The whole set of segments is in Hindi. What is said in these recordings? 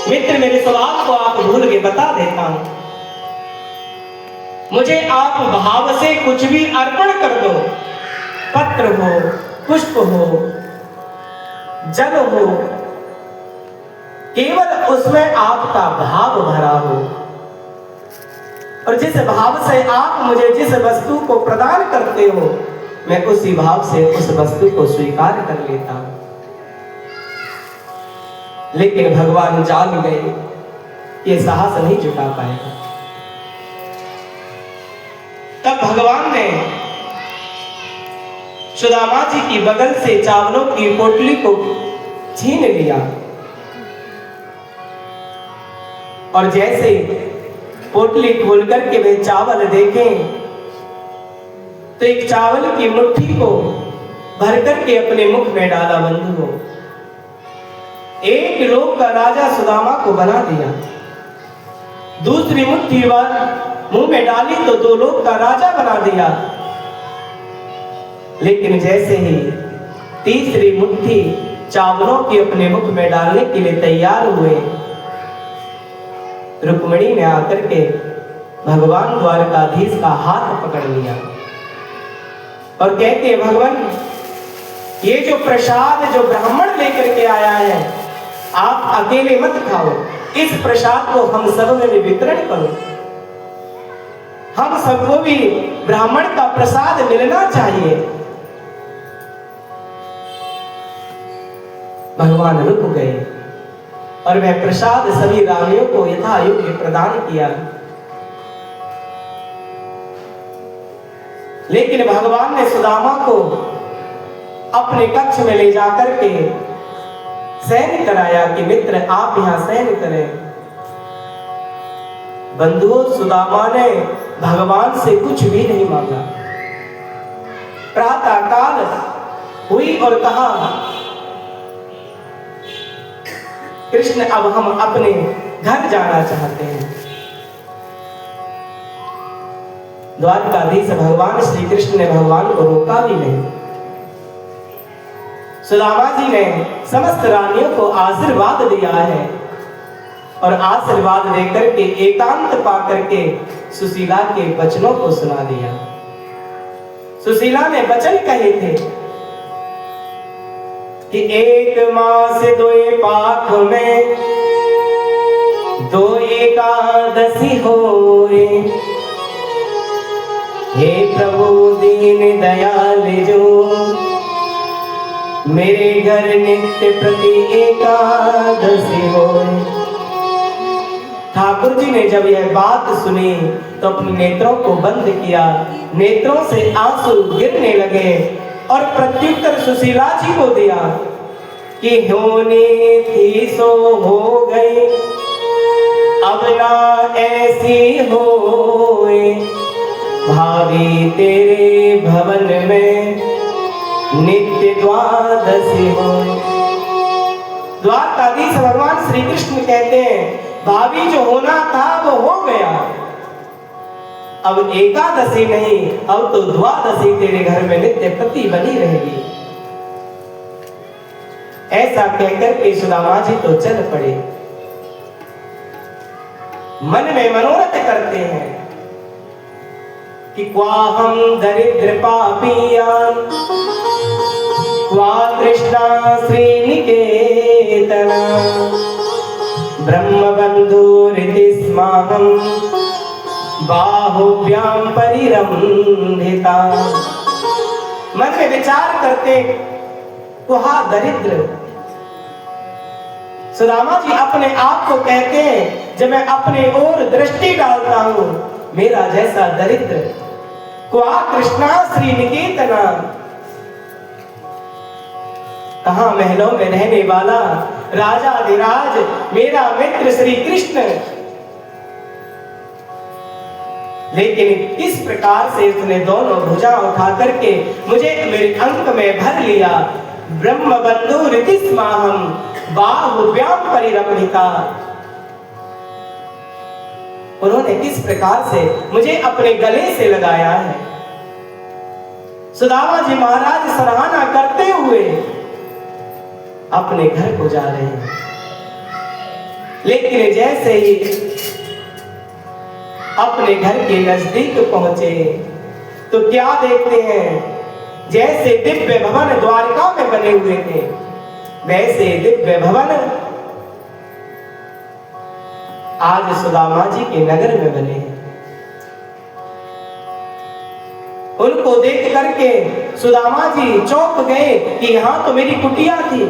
मित्र, मेरे स्वभाव को आप भूल के बता देता हूं। मुझे आप भाव से कुछ भी अर्पण कर दो, पत्र हो, पुष्प हो, जल हो, केवल उसमें आपका भाव भरा हो, और जिस भाव से आप मुझे जिस वस्तु को प्रदान करते हो, मैं उसी भाव से उस वस्तु को स्वीकार कर लेता हूं। लेकिन भगवान जान गए, ये साहस नहीं जुटा पाएगा। तब भगवान ने सुदामा जी की बगल से चावलों की पोटली को छीन लिया, और जैसे पोटली खोल करके वे चावल देखें तो एक चावल की मुट्ठी को भर करके अपने मुख में डाला। बंधुओं, एक लोक का राजा सुदामा को बना दिया। दूसरी मुट्ठी मुंह में डाली तो दो लोक का राजा बना दिया। लेकिन जैसे ही तीसरी मुट्ठी चावलों की अपने मुख में डालने के लिए तैयार हुए, रुक्मिणी ने आकर के भगवान द्वारकाधीश का हाथ पकड़ लिया और कहते, भगवान, ये जो प्रसाद जो ब्राह्मण लेकर के आया है, आप अकेले मत खाओ, इस प्रसाद को हम सब में वितरण करो। हम सबको भी ब्राह्मण का प्रसाद मिलना चाहिए। भगवान रुक गए और वह प्रसाद सभी रानियों को यथा योग्य प्रदान किया। लेकिन भगवान ने सुदामा को अपने कक्ष में ले जाकर के शयन कराया कि मित्र, आप यहां शयन करें। बंधुओं, सुदामा ने भगवान से कुछ भी नहीं मांगा। प्रातः काल हुई और कहा, कृष्ण, अब हम अपने घर जाना चाहते हैं। द्वारकाधीश भगवान श्री कृष्ण ने भगवान को रोका भी नहीं। सुदामा जी ने समस्त रानियों को आशीर्वाद दिया है, और आशीर्वाद देकर के एकांत पाकर के सुशीला के वचनों को सुना दिया। सुशीला ने वचन कहे थे कि एक मास दोए पाख में दो एकादशी होए, हे प्रभु दीन दयाल जो मेरे घर नित्य प्रति एकादशी होए। ठाकुर जी ने जब यह बात सुनी तो अपने नेत्रों को बंद किया, नेत्रों से आंसू गिरने लगे, और प्रत्युत्तर सुशीला जी को दिया कि होने थी सो हो गई, अब ना ऐसी होए, भावी तेरे भवन में नित्य द्वादशी होए। द्वारकाधीश भगवान श्री कृष्ण कहते हैं, भावी जो होना था वो हो गया, अब एकादशी नहीं, अब तो द्वादशी तेरे घर में नित्य प्रति बनी रहेगी। ऐसा कहकर के सुदामा जी तो चल पड़े। मन में मनोरथ करते हैं कि क्वा हम दरिद्र पापियां, क्वा कृष्णा श्रीनिकेतना, ब्रह्म बंधुरिति स्माहं बाहुभ्यां परिरंभिता। मन में विचार करते, कुहा दरिद्र। सुदामा जी अपने आप को कहते हैं, जब मैं अपने ओर दृष्टि डालता हूं, मेरा जैसा दरिद्र, क्वा कृष्णा श्रीनिकेतना, कहां महलों में रहने वाला राजा अधिराज मेरा मित्र श्री कृष्ण। लेकिन किस प्रकार से उसने दोनों भुजा उठा करके मुझे मेरे अंक में भर लिया। ब्रह्म बंधु ऋतिस्माहम बाहुभ्याम परिरंभिता। उन्होंने किस प्रकार से मुझे अपने गले से लगाया है। सुदामा जी महाराज सराहना करते हुए अपने घर को जा रहे हैं। लेकिन जैसे ही अपने घर के नजदीक पहुंचे तो क्या देखते हैं, जैसे दिव्य भवन द्वारका में बने हुए थे वैसे दिव्य भवन आज सुदामा जी के नगर में बने हैं। उनको देख करके सुदामा जी चौंक गए कि यहां तो मेरी कुटिया थी,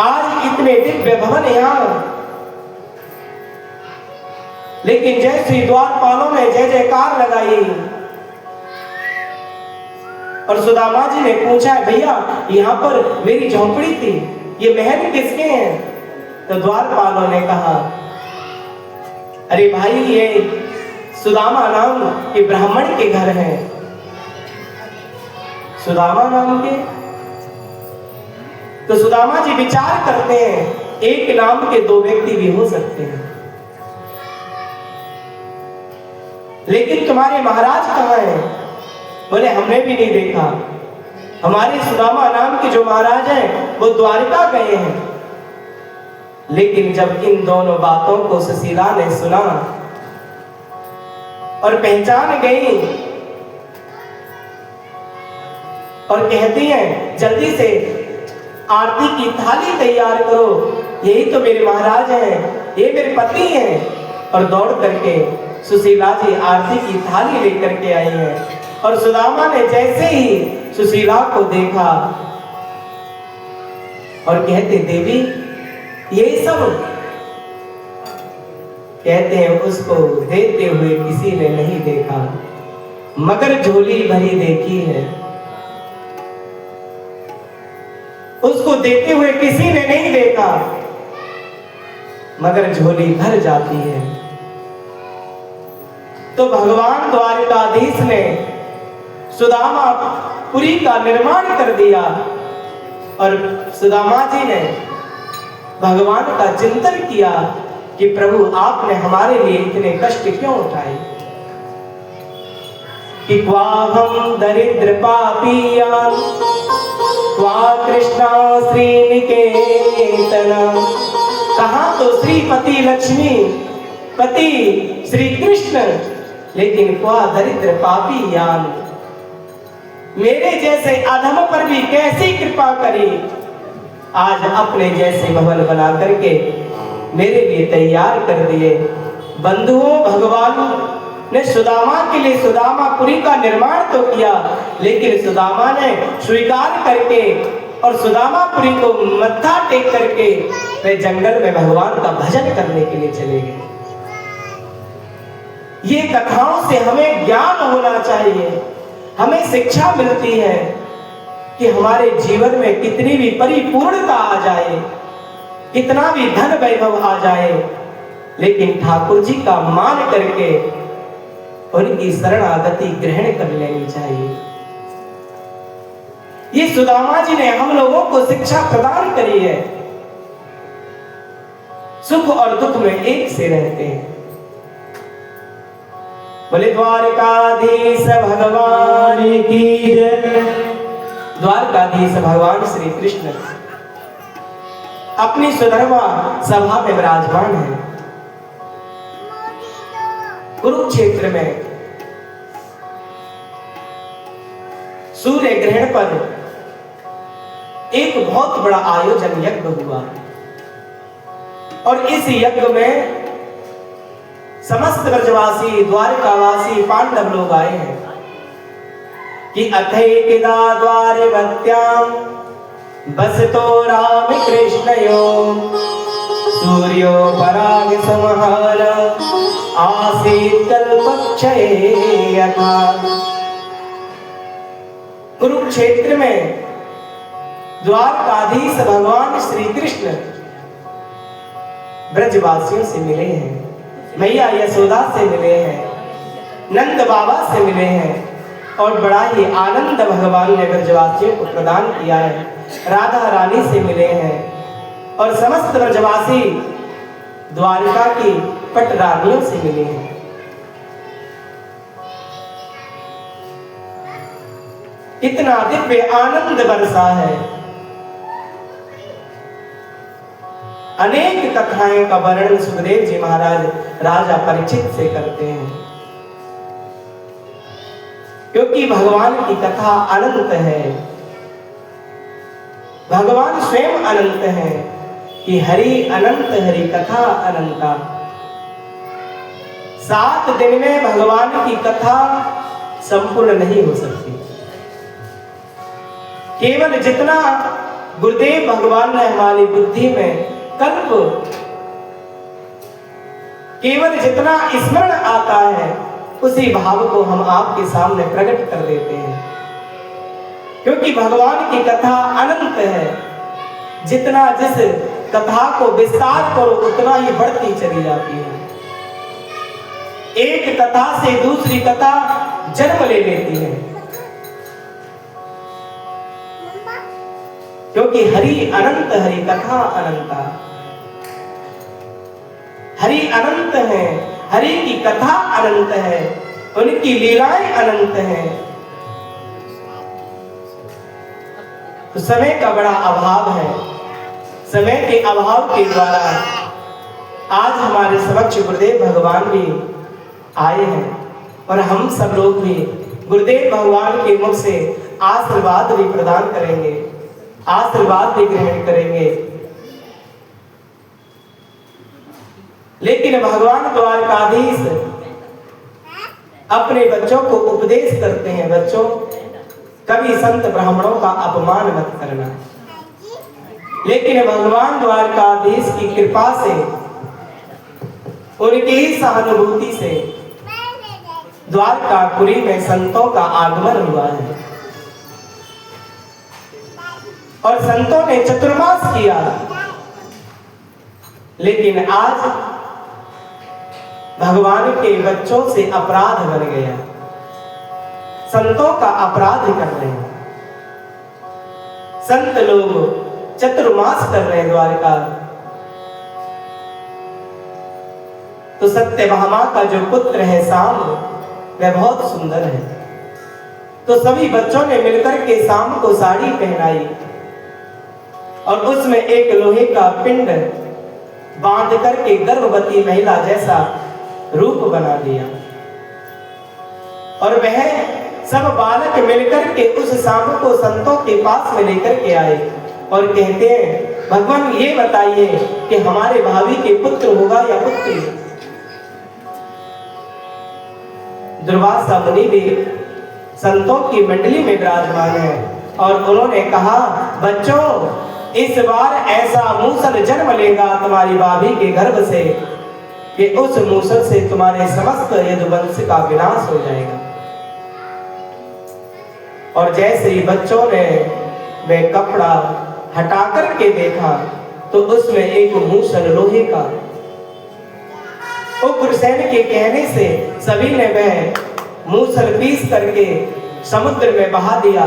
आज इतने दिव्य भवन यहां। लेकिन जैसे द्वारपालों ने जय जयकार लगाई और सुदामा जी ने पूछा, भैया यहां पर मेरी झोंपड़ी थी, ये महल किसके हैं? तो द्वारपालों ने कहा, अरे भाई ये सुदामा नाम के ब्राह्मण के घर हैं। सुदामा नाम के? तो सुदामा जी विचार करते हैं एक नाम के दो व्यक्ति भी हो सकते हैं, लेकिन तुम्हारे महाराज कहाँ हैं? बोले हमने भी नहीं देखा, हमारे सुदामा नाम के जो महाराज हैं वो द्वारका गए हैं। लेकिन जब इन दोनों बातों को सुशीला ने सुना और पहचान गई और कहती हैं जल्दी से आरती की थाली तैयार करो, यही तो मेरे महाराज हैं, ये मेरे पति हैं। और दौड़ करके सुशीला जी आरती की थाली लेकर के आई हैं। और सुदामा ने जैसे ही सुशीला को देखा और कहते, देवी ये सब, कहते हैं उसको देते हुए किसी ने नहीं देखा, मगर झोली भरी देखी है। उसको देते हुए किसी ने नहीं देखा, मगर झोली भर जाती है। तो भगवान द्वारकाधीश ने सुदामापुरी का निर्माण कर दिया और सुदामा जी ने भगवान का चिंतन किया कि प्रभु आपने हमारे लिए इतने कष्ट क्यों उठाए, कि क्वा हम दरिद्र पापियान क्वा कृष्णा श्रीनिकेतना। कहाँ तो श्रीपति लक्ष्मी पति श्री कृष्ण, लेकिन क्वा दरिद्र पापियान, मेरे जैसे अधम पर भी कैसी कृपा करी, आज अपने जैसे भवन बना करके मेरे लिए तैयार कर दिए। बंधुओं, भगवान ने सुदामा के लिए सुदामापुरी का निर्माण तो किया, लेकिन सुदामा ने स्वीकार करके और सुदामापुरी को मत्था टेक करके वे जंगल में भगवान का भजन करने के लिए चले गए। ये कथाओं से हमें ज्ञान होना चाहिए, हमें शिक्षा मिलती है कि हमारे जीवन में कितनी भी परिपूर्णता आ जाए, कितना भी धन वैभव आ जाए, लेकिन ठाकुर जी का मान करके उनकी शरणागति ग्रहण कर लेनी चाहिए। ये सुदामा जी ने हम लोगों को शिक्षा प्रदान करी है। सुख और दुख में एक से रहते हैं। बोले द्वारकाधीश भगवान की जय। द्वारकाधीश भगवान श्री कृष्ण अपनी सुधर्मा सभा में विराजमान है। कुरुक्षेत्र में सूर्य ग्रहण पर एक बहुत बड़ा आयोजन यज्ञ हुआ और इस यज्ञ में समस्त ब्रजवासी द्वारकावासी पांडव लोग आए हैं कि अथैकिदा द्वारवत्याम बसतो राम कृष्णयो सूर्यो पराग समहार आसीत् कल्पक्षये यथा। कुरुक्षेत्र में द्वारकाधीश भगवान श्री कृष्ण ब्रजवासियों से मिले हैं, मैया यशोदा से मिले हैं, नंद बाबा से मिले हैं और बड़ा ही आनंद भगवान ने ब्रजवासियों को प्रदान किया है। राधा रानी से मिले हैं और समस्त ब्रजवासी द्वारका की पटरानियों से मिले हैं। इतना दिव्य आनंद बरसा है। अनेक कथाएं का वर्णन सुखदेव जी महाराज राजा परीक्षित से करते हैं, क्योंकि भगवान की कथा अनंत है। भगवान स्वयं अनंत है कि हरि अनंत हरि कथा अनंता। 7 दिन में भगवान की कथा संपूर्ण नहीं हो सकती। केवल जितना गुरुदेव भगवान ने हमारी बुद्धि में कल्प केवल जितना स्मरण आता है उसी भाव को हम आपके सामने प्रकट कर देते हैं, क्योंकि भगवान की कथा अनंत है। जितना जिस कथा को विस्तार करो उतना ही बढ़ती चली जाती है। एक कथा से दूसरी कथा जन्म ले लेती है, क्योंकि हरि अनंत हरि कथा अनंता। हरि अनंत है, हरि की कथा अनंत है, उनकी लीलाएं अनंत हैं। तो समय का बड़ा अभाव है। समय के अभाव के द्वारा आज हमारे समक्ष गुरुदेव भगवान भी आए हैं और हम सब लोग भी गुरुदेव भगवान के मुख से आशीर्वाद भी प्रदान करेंगे, आशीर्वाद भी ग्रहण करेंगे। लेकिन भगवान द्वारकाधीश अपने बच्चों को उपदेश करते हैं, बच्चों कभी संत ब्राह्मणों का अपमान मत करना। लेकिन भगवान द्वारकाधीश की कृपा से, उनकी ही सहानुभूति से द्वारकापुरी में संतों का आगमन हुआ है और संतों ने चतुर्मास किया। लेकिन आज भगवान के बच्चों से अपराध बन गया, संतों का अपराध कर रहे हैं। संत लोग चतुर्मास कर रहे हैं द्वारका। तो सत्यभामा का जो पुत्र है शाम, वह बहुत सुंदर है। तो सभी बच्चों ने मिलकर के शाम को साड़ी पहनाई और उसमें एक लोहे का पिंड बांध करके गर्भवती महिला जैसा रूप बना दिया। और वह सब बालक मिलकर के उस शाम को संतों के पास में लेकर के आए और कहते हैं, भगवान ये बताइए कि हमारे भाभी के पुत्र होगा या पुत्री। दुर्वासा मुनि भी संतों की मंडली में विराजमान है और उन्होंने कहा, बच्चों इस बार ऐसा मूसल जन्म लेगा तुम्हारी भाभी के गर्भ से कि उस मूसल से तुम्हारे समस्त यदुवंश का विनाश हो जाएगा। और जैसे ही बच्चों ने वह कपड़ा हटा करके देखा तो उसमें एक मूसल लोहे का। उग्रसेन के कहने से सभी ने वह मूसल पीस करके समुद्र में बहा दिया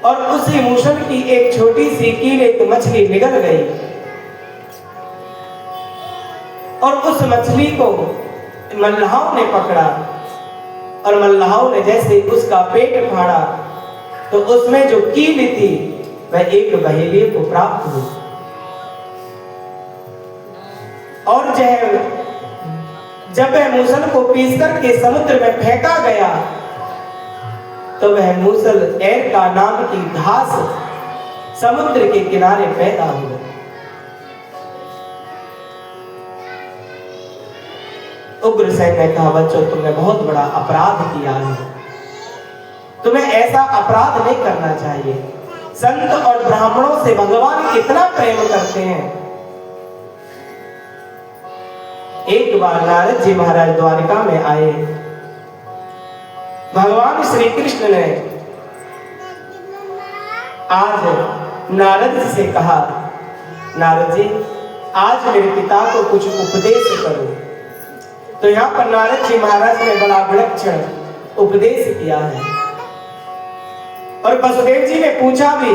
और उसी मूसल की एक छोटी सी कील एक मछली निगल गई और उस मछली को मल्लाहों ने पकड़ा और मल्लाहों ने जैसे उसका पेट फाड़ा तो उसमें जो कील थी वह एक बहेलिये को प्राप्त हुई। और जब वह मूसल को पीस करके समुद्र में फेंका गया तो वह मूसल एर का नाम की घास समुद्र के किनारे पैदा हुआ। उग्रसेन ने कहा, बच्चों तुमने बहुत बड़ा अपराध किया है, तुम्हें ऐसा अपराध नहीं करना चाहिए। संत और ब्राह्मणों से भगवान कितना प्रेम करते हैं। एक बार नारद जी महाराज द्वारका में आए। भगवान श्री कृष्ण ने आज नारद जी से कहा, नारद जी आज मेरे पिता को कुछ उपदेश करो। तो यहाँ पर नारद जी महाराज ने बड़ा विलक्षण उपदेश किया है। और वसुदेव जी ने पूछा भी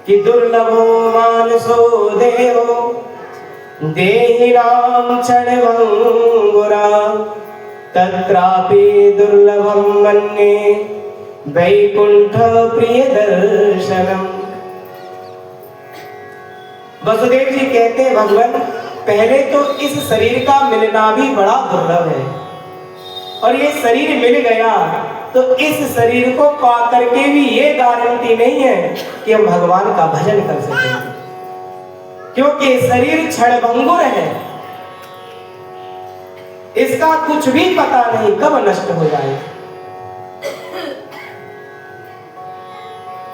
कि दुर्लभो मानसो देहो देहि राम क्षणभंगुरा तत्रापि दुर्लभम मन्ये वैकुंठ प्रिय दर्शनम। वसुदेव जी कहते हैं भगवान, पहले तो इस शरीर का मिलना भी बड़ा दुर्लभ है, और ये शरीर मिल गया तो इस शरीर को पा करके भी ये गारंटी नहीं है कि हम भगवान का भजन कर सकेंगे, क्योंकि शरीर क्षणभंगुर है, इसका कुछ भी पता नहीं कब नष्ट हो जाए।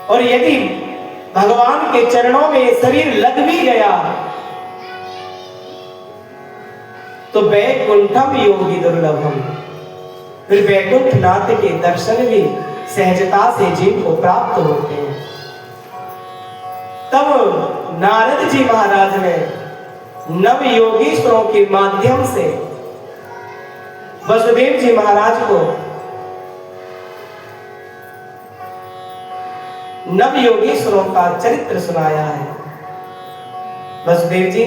और यदि भगवान के चरणों में शरीर लग भी गया तो वैकुंठम योगी दुर्लभम, फिर वैकुंठ नाथ के दर्शन भी सहजता से जिनको प्राप्त होते हैं। तब नारद जी महाराज ने नव योगीश्वरों के माध्यम से वसुदेव जी महाराज को नव योगीश्वरों का चरित्र सुनाया है। वसुदेव जी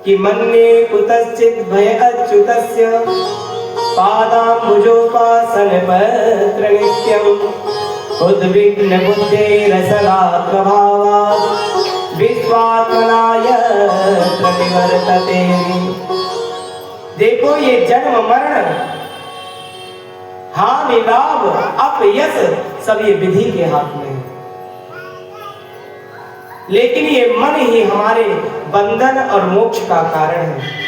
कि मन्ये कुतश्चित् भय अच्युतस्य पादाम्बुजोपासन पत्र नित्यम् उद्विग्न बुद्धेरसदा प्रभावात् विश्वात्मनाय प्रतिवर्तते। देखो ये जन्म मरण हानि लाभ अपयश सब ये विधि के हाथ में है, लेकिन ये मन ही हमारे बंधन और मोक्ष का कारण है।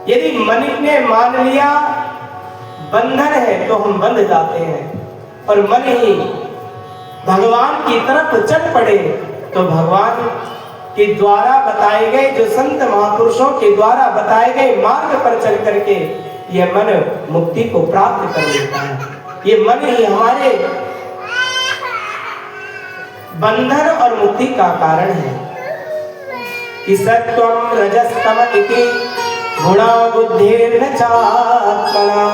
यदि मन ने मान लिया बंधन है तो हम बंध जाते हैं, और मन ही भगवान की तरफ चल पड़े तो भगवान के द्वारा बताए गए, जो संत महापुरुषों के द्वारा बताए गए मार्ग पर चल करके यह मन मुक्ति को प्राप्त कर लेता है। ये मन ही हमारे बंधन और मुक्ति का कारण है। कि सत्वम रजस्तम इति गुणा बुद्धिर्न चात्मना,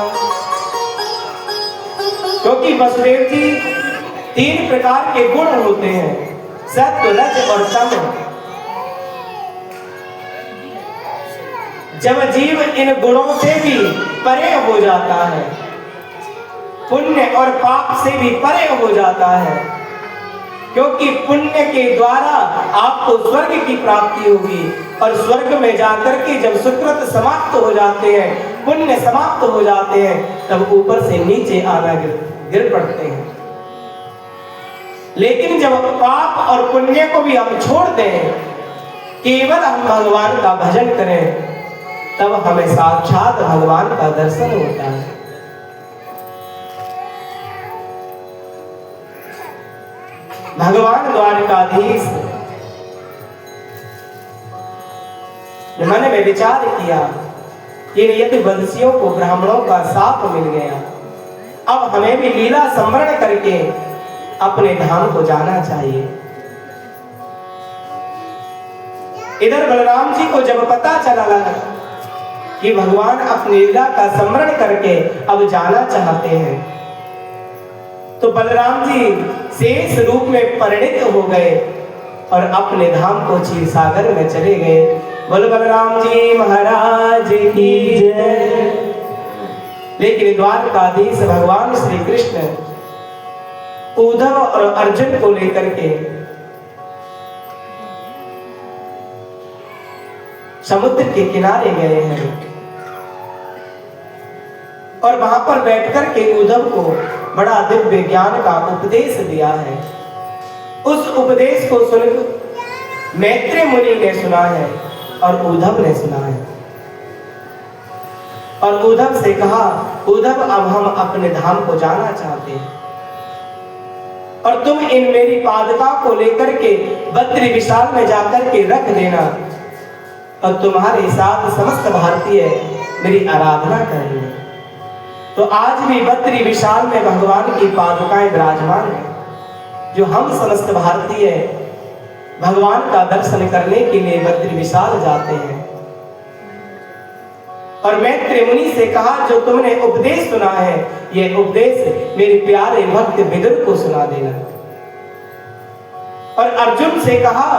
क्योंकि वसुदेव जी 3 प्रकार के गुण होते हैं, सत्व रज और तम। जब जीव इन गुणों से भी परे हो जाता है, पुण्य और पाप से भी परे हो जाता है, क्योंकि पुण्य के द्वारा आपको स्वर्ग की प्राप्ति होगी, और स्वर्ग में जाकर के जब सुकृत समाप्त हो जाते हैं, पुण्य समाप्त हो जाते हैं, तब ऊपर से नीचे आना गिर पड़ते हैं। लेकिन जब पाप और पुण्य को भी हम छोड़ दें, केवल हम भगवान का भजन करें, तब हमें साक्षात भगवान का दर्शन होता है। भगवान द्वारकाधीश मन में विचार किया कि यदि वंशियों को ब्राह्मणों का साप मिल गया, अब हमें भी लीला संवरण करके अपने धाम को जाना चाहिए। इधर बलराम जी को जब पता चला कि भगवान अपनी लीला का स्मरण करके अब जाना चाहते हैं, तो बलराम जी शेष रूप में परिणित हो गए और अपने धाम को क्षीर सागर में चले गए। बोल बलराम जी महाराज की जय। लेकिन द्वारकाधीश भगवान श्री कृष्ण उद्धव और अर्जुन को लेकर के समुद्र के किनारे गए हैं, और वहां पर बैठकर के उद्धव को बड़ा दिव्य ज्ञान का उपदेश दिया है। उस उपदेश को सुनकर मैत्रेय मुनि ने सुना है और उद्धव ने सुना है, और उद्धव से कहा, उद्धव अब हम अपने धाम को जाना चाहते हैं, और तुम इन मेरी पादुका को लेकर के बद्री विशाल में जाकर के रख देना, और तुम्हारे साथ समस्त भारतीय मेरी आराधना करेंगे। तो आज भी बद्री विशाल में भगवान की पादुकाएं विराजमान है, जो हम समस्त भारतीय भगवान का दर्शन करने के लिए बद्री विशाल जाते हैं। और मैत्रेय मुनि से कहा, जो तुमने उपदेश सुना है, यह उपदेश मेरे प्यारे भक्त विदुर को सुना देना। और अर्जुन से कहा,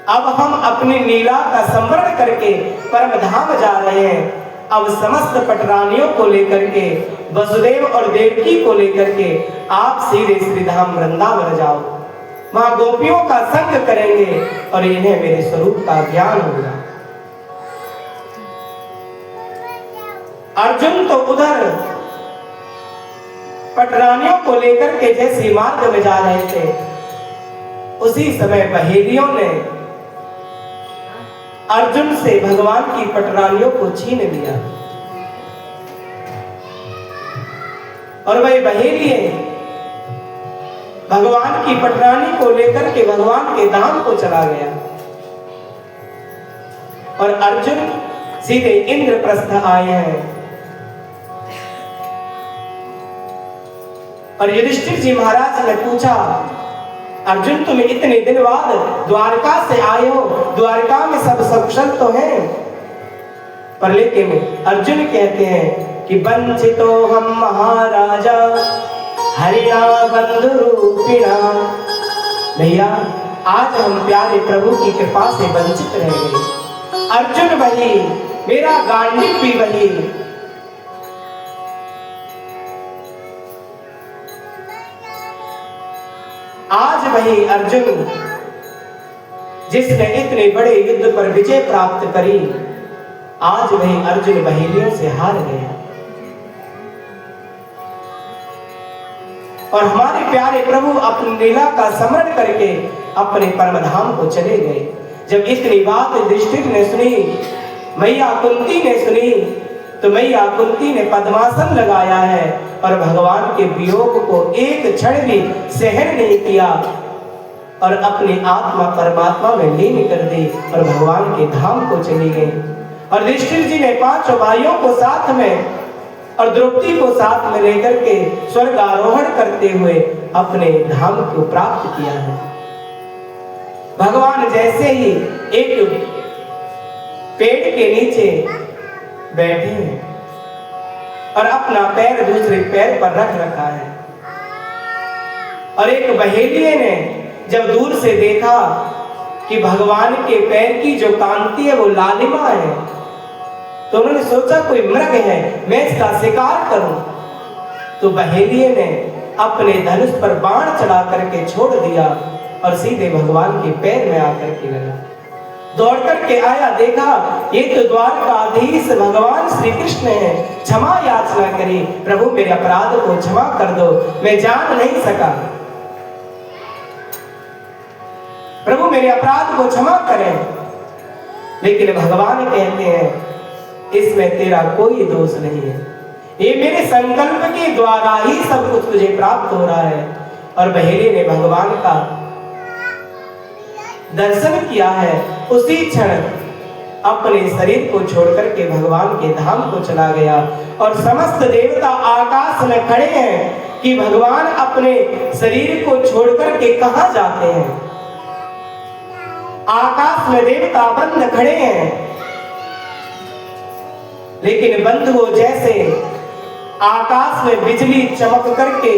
अब हम अपनी लीला का संवरण करके परम धाम जा रहे हैं, अब समस्त पटरानियों को लेकर के, वसुदेव और देवकी को लेकर के आप सीधे श्री धाम वृंदावन जाओ। वहां गोपियों का संग करेंगे और इन्हें मेरे स्वरूप का ज्ञान होगा। अर्जुन तो उधर पटरानियों को लेकर के जैसे मार्ग में जा रहे थे, उसी समय बहेलियों ने अर्जुन से भगवान की पटरानियों को छीन लिया और वह बहेलिए भगवान की पटरानी को लेकर के भगवान के धाम को चला गया और अर्जुन सीधे इंद्रप्रस्थ आए हैं। और युधिष्ठिर जी महाराज ने पूछा, अर्जुन तुम इतने दिन बाद द्वारका से आए हो, द्वारका में सब सकुशल तो है? पर लेकिन अर्जुन कहते हैं कि वंचितो हम महाराजा हरिणा बंधु रूपिणा। भैया आज हम प्यारे प्रभु की कृपा से वंचित रह गए। अर्जुन वही, मेरा गांडीव भी वही। आज वही अर्जुन जिसने इतने बड़े युद्ध पर विजय प्राप्त करी, आज वही अर्जुन बहेलियों से हार गया। और हमारे प्यारे प्रभु अपनी लीला का स्मरण करके अपने परम धाम को चले गए। जब इतनी बात युधिष्ठिर ने सुनी, मैया कुंती ने सुनी, तो मैया कुंती ने पद्मासन लगाया है और भगवान के वियोग को एक क्षण भी सहन नहीं किया और अपनी आत्मा परमात्मा में लीन कर दी और भगवान के धाम को चली गई। और युधिष्ठिर जी ने पांचों भाइयों को साथ में और द्रौपदी को साथ में लेकर के स्वर्ग आरोहण करते हुए अपने धाम को प्राप्त किया है। भगवान जैसे ही एक पेड़ के नीचे बैठे हैं और अपना पैर दूसरे पैर पर रख रखा है और एक बहेलिये ने जब दूर से देखा कि भगवान के पैर की जो कांति है वो लालिमा है, तो उन्होंने सोचा कोई मृग है, मैं इसका शिकार करूं। तो बहेलिये ने अपने धनुष पर बाण चढ़ा करके छोड़ दिया और सीधे भगवान के पैर में आकर के लगा। दौड़ करके आया, देखा ये तो द्वारकाधीश भगवान श्री कृष्ण है। क्षमा याचना करी, प्रभु मेरे अपराध को क्षमा कर दो, मैं जान नहीं सका, प्रभु मेरे अपराध को क्षमा करें। लेकिन भगवान कहते हैं इसमें तेरा कोई दोष नहीं है, ये मेरे संकल्प के द्वारा ही सब कुछ तुझे प्राप्त हो रहा है। और बहेली ने भगवान का दर्शन किया है, उसी क्षण अपने शरीर को छोड़कर के भगवान के धाम को चला गया। और समस्त देवता आकाश में खड़े हैं कि भगवान अपने शरीर को छोड़कर के कहां जाते हैं। आकाश में देवता बंद खड़े हैं, लेकिन बंधुओं जैसे आकाश में बिजली चमक करके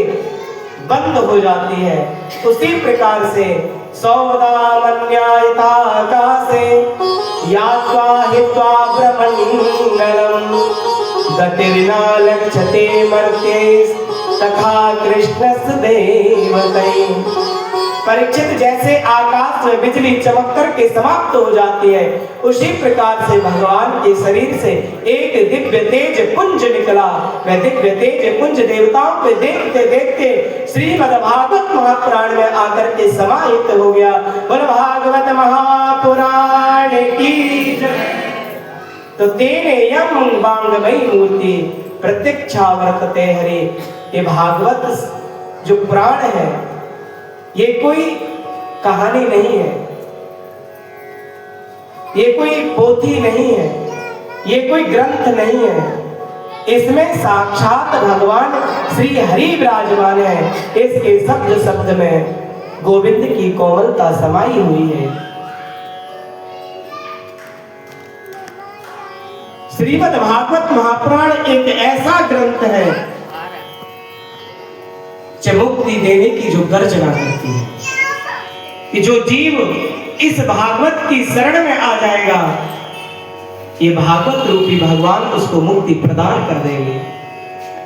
बंद हो जाती है, उसी प्रकार से सौदामन्यायता आकाशे यात्वा हित्वा ब्रह्मण्डलम गतिर्ना लक्ष्यते मर्त्ये तथा कृष्णस्य देवतै। परीक्षित जैसे आकाश में बिजली चमक करके समाप्त हो जाती है, उसी प्रकार से भगवान के शरीर से एक दिव्य तेज पुंज निकला। वह दिव्य तेज पुंज देवताओं को देखते देखते श्रीमद् भागवत महापुराण में आकर के समाहित हो गया। बोल भागवत महापुराण की जय। तो तेने यम वांगमयी मूर्ति प्रत्यक्षा वर्तते हरे। ये भागवत जो पुराण है, ये कोई कहानी नहीं है, ये कोई पोथी नहीं है, ये कोई ग्रंथ नहीं है, इसमें साक्षात भगवान श्री हरि विराजमान है। इसके शब्द शब्द में गोविंद की कोमलता समाई हुई है। श्रीमद् भागवत महापुराण एक ऐसा ग्रंथ है जो मुक्ति देने की जो गर्जना करती है कि जो जीव इस भागवत की शरण में आ जाएगा, ये भागवत रूपी भगवान उसको मुक्ति प्रदान कर देंगे।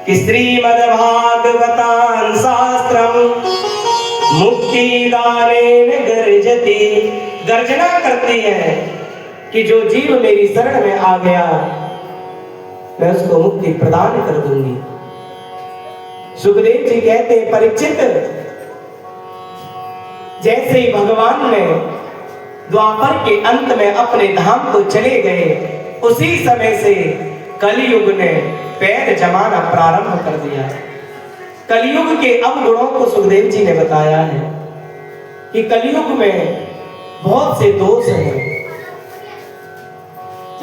कि श्रीमद् भागवतां शास्त्रम मुक्ति दानेन गर्जति, गर्जना करती है कि जो जीव मेरी शरण में आ गया मैं उसको मुक्ति प्रदान कर दूंगी। सुखदेव जी कहते हैं परीक्षित, जैसे ही भगवान ने द्वापर के अंत में अपने धाम को चले गए, उसी समय से कलयुग ने पैर जमाना प्रारंभ कर दिया। कलयुग के अवगुणों को सुखदेव जी ने बताया है कि कलयुग में बहुत से दोष हैं,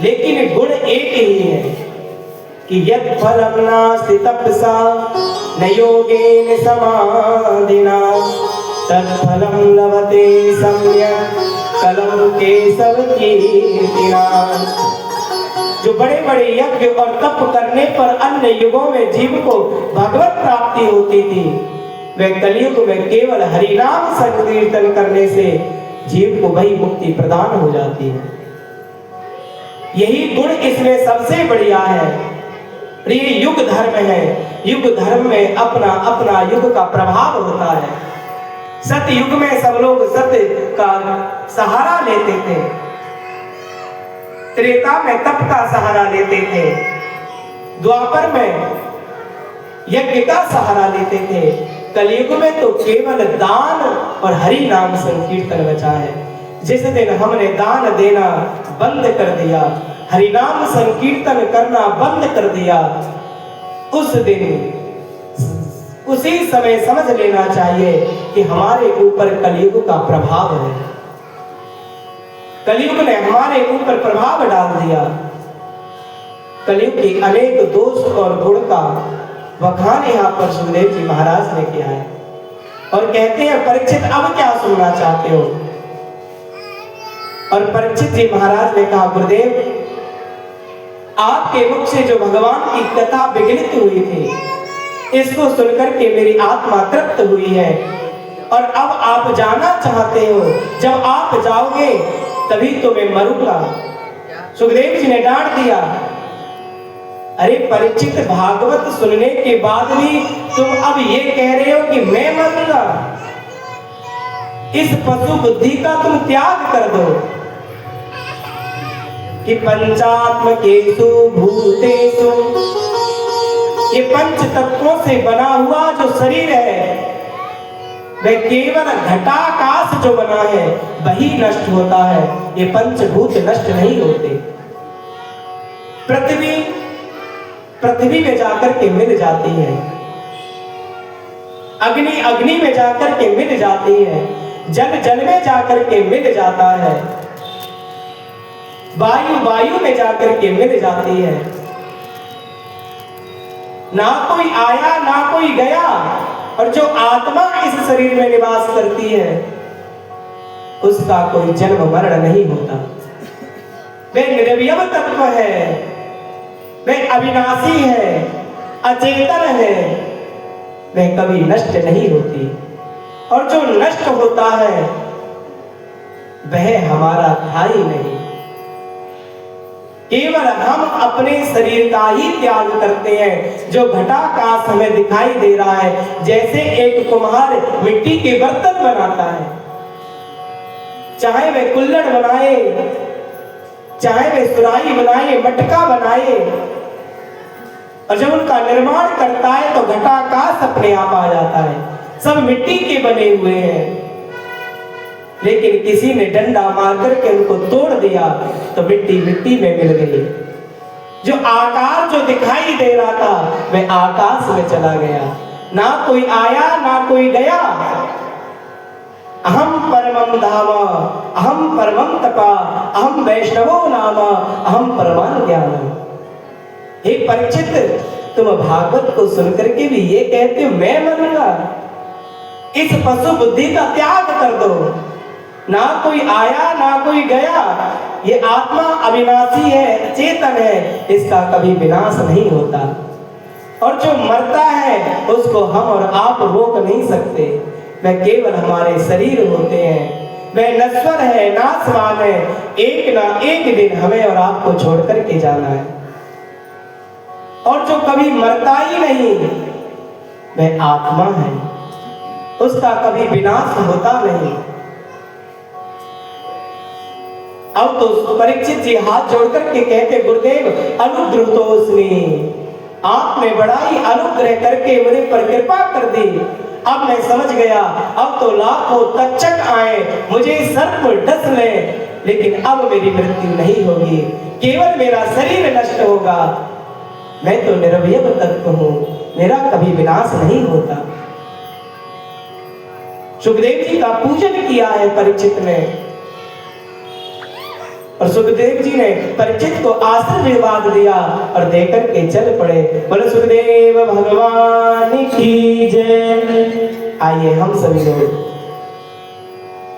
लेकिन गुण एक ही है कि यत् फलं नास्ति तपसा न योगेन समाधिना तत्फलं लभते सम्यक् कलम केशव कीर्तिना। जो बड़े बड़े यज्ञ और तप करने पर अन्य युगों में जीव को भगवत प्राप्ति होती थी, वह कलयुग में केवल हरिनाम संकीर्तन करने से जीव को वही मुक्ति प्रदान हो जाती है। यही गुण इसमें सबसे बढ़िया है। ये युग धर्म है, युग धर्म में अपना अपना युग का प्रभाव होता है। सत्य युग में सब लोग सत्य का सहारा लेते थे, त्रेता में तप का सहारा लेते थे, द्वापर में यज्ञ का सहारा लेते थे, कलयुग में तो केवल दान और हरि नाम संकीर्तन बचा है। जिस दिन हमने दान देना बंद कर दिया, हरि नाम संकीर्तन करना बंद कर दिया, उस दिन उसी समय समझ लेना चाहिए कि हमारे ऊपर कलयुग का प्रभाव है। कलयुग ने हमारे ऊपर प्रभाव डाल दिया। कलयुग के अनेक दोष और गुण का बखान यहाँ पर सुखदेव जी महाराज ने किया है और कहते हैं परीक्षित अब क्या सुनना चाहते हो। और परीक्षित जी महाराज ने कहा गुरुदेव, आपके मुख से जो भगवान की कथा विगलित हुई थी, इसको सुनकर के मेरी आत्मा तृप्त हुई है और अब आप जाना चाहते हो। जब आप जाओगे तभी तो मैं मरूंगा। सुखदेव जी ने डांट दिया, अरे परीक्षित, भागवत सुनने के बाद भी तुम अब ये कह रहे हो कि मैं मरूंगा। इस पशु बुद्धि का तुम त्याग कर दो कि पंचात्मकेषु भूतेषु, ये पंच तत्वों से बना हुआ जो शरीर है वह केवल घटाकाश जो बना है वही नष्ट होता है। ये पंचभूत नष्ट नहीं होते। पृथ्वी में जाकर के मिल जाती है, अग्नि में जाकर के मिल जाती है, जल में जाकर के मिल जाता है, वायु में जाकर के मिल जाती है। ना कोई आया ना कोई गया। और जो आत्मा इस शरीर में निवास करती है उसका कोई जन्म मरण नहीं होता। वह निर्वयव तत्व है, वह अविनाशी है, अचेतन है, वह कभी नष्ट नहीं होती। और जो नष्ट होता है वह हमारा था ही नहीं। केवल हम अपने शरीर का ही त्याग करते हैं। जो घटाकाश हमें दिखाई दे रहा है, जैसे एक कुम्हार मिट्टी के बर्तन बनाता है, चाहे वह कुल्हड़ बनाए, चाहे वह सुराही बनाए, मटका बनाए, और जब उनका निर्माण करता है तो घटाकाश अपने आप आ जाता है। सब मिट्टी के बने हुए हैं, लेकिन किसी ने डंडा मार करके उनको तोड़ दिया तो मिट्टी मिट्टी में मिल गई। जो आकार जो दिखाई दे रहा था वह आकाश में चला गया। ना कोई आया ना कोई गया। अहम परमं धाम अहम परमं तपा अहम वैष्णवो नाम अहम परमान् ज्ञानम्। हे परीक्षित, तुम भागवत को सुनकर के भी ये कहते हो मैं मरूंगा। इस पशु बुद्धि का त्याग कर दो। ना कोई आया ना कोई गया। ये आत्मा अविनाशी है, चेतन है, इसका कभी विनाश नहीं होता। और जो मरता है उसको हम और आप रोक नहीं सकते। वह केवल हमारे शरीर होते हैं। वह नश्वर है, नाशवान है। एक ना एक दिन हमें और आपको छोड़ करके जाना है। और जो कभी मरता ही नहीं वह आत्मा है। उसका कभी विनाश होता नहीं। अब तो परीक्षित जी हाथ जोड़कर के कहते, गुरुदेव अनुग्रह तो उसने, आपने बड़ा ही अनुग्रह करके मुझे पर कृपा कर दी। अब मैं समझ गया, अब तो लाखों तक्षक आए मुझे सर पर डस ले, लेकिन अब मेरी मृत्यु नहीं होगी, केवल मेरा शरीर नष्ट होगा। मैं तो निर्वयव तत्व हूं, मेरा कभी विनाश नहीं होता। सुखदेव जी का पूजन किया है परीक्षित ने, और सुखदेव जी ने परीक्षित को आशीर्वाद दिया और देकर के चल पड़े। बोले सुखदेव भगवान की जय। आइए हम सभी लोग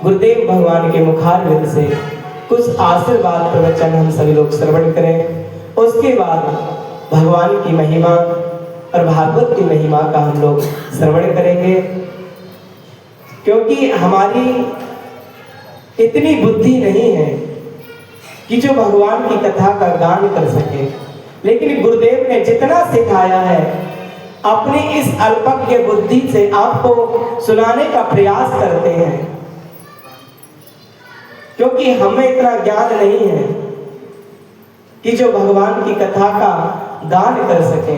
गुरुदेव भगवान के मुखारविंद से कुछ आशीर्वाद प्रवचन हम सभी लोग श्रवण करें। उसके बाद भगवान की महिमा और भागवत की महिमा का हम लोग श्रवण करेंगे, क्योंकि हमारी इतनी बुद्धि नहीं है कि जो भगवान की कथा का गान कर सके, लेकिन गुरुदेव ने जितना सिखाया है अपनी इस अल्पज्ञ बुद्धि से आपको सुनाने का प्रयास करते हैं, क्योंकि हमें इतना ज्ञान नहीं है कि जो भगवान की कथा का गान कर सके।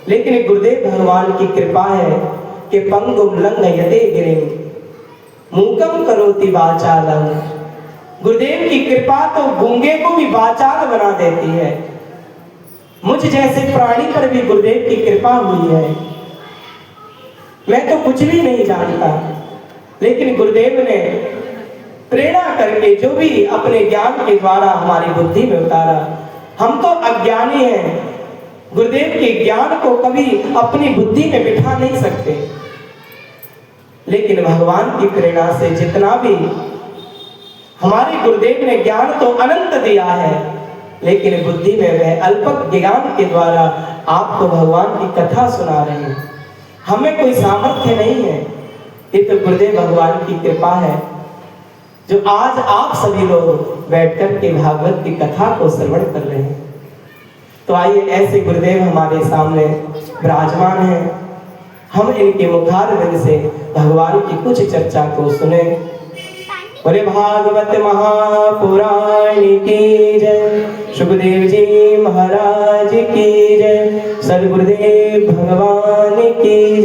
लेकिन गुरुदेव भगवान की कृपा है कि पंगुम लंघयते गिरिं मूकम करोति वाचालम। गुरुदेव की कृपा तो गूंगे को भी वाचाल बना देती है। मुझ जैसे प्राणी पर भी गुरुदेव की कृपा हुई है। मैं तो कुछ भी नहीं जानता, लेकिन गुरुदेव ने प्रेरणा करके जो भी अपने ज्ञान के द्वारा हमारी बुद्धि में उतारा। हम तो अज्ञानी हैं, गुरुदेव के ज्ञान को कभी अपनी बुद्धि में बिठा नहीं सकते, लेकिन भगवान की प्रेरणा से जितना भी हमारे गुरुदेव ने ज्ञान तो अनंत दिया है, लेकिन बुद्धि में वह अल्प ज्ञान के द्वारा आपको भगवान की कथा सुना रहे हैं। हमें कोई सामर्थ्य नहीं है, ये तो गुरुदेव भगवान की कृपा है जो आज आप सभी लोग बैठकर के भागवत की कथा को श्रवण कर रहे हैं। तो आइए ऐसे गुरुदेव हमारे सामने विराजमान हैं, हम इनके मुखारविंद से भगवान की कुछ चर्चा को सुने। बोले भागवत महापुराण की जय, सुखदेव जी महाराज की जय, सदगुरुदेव भगवान की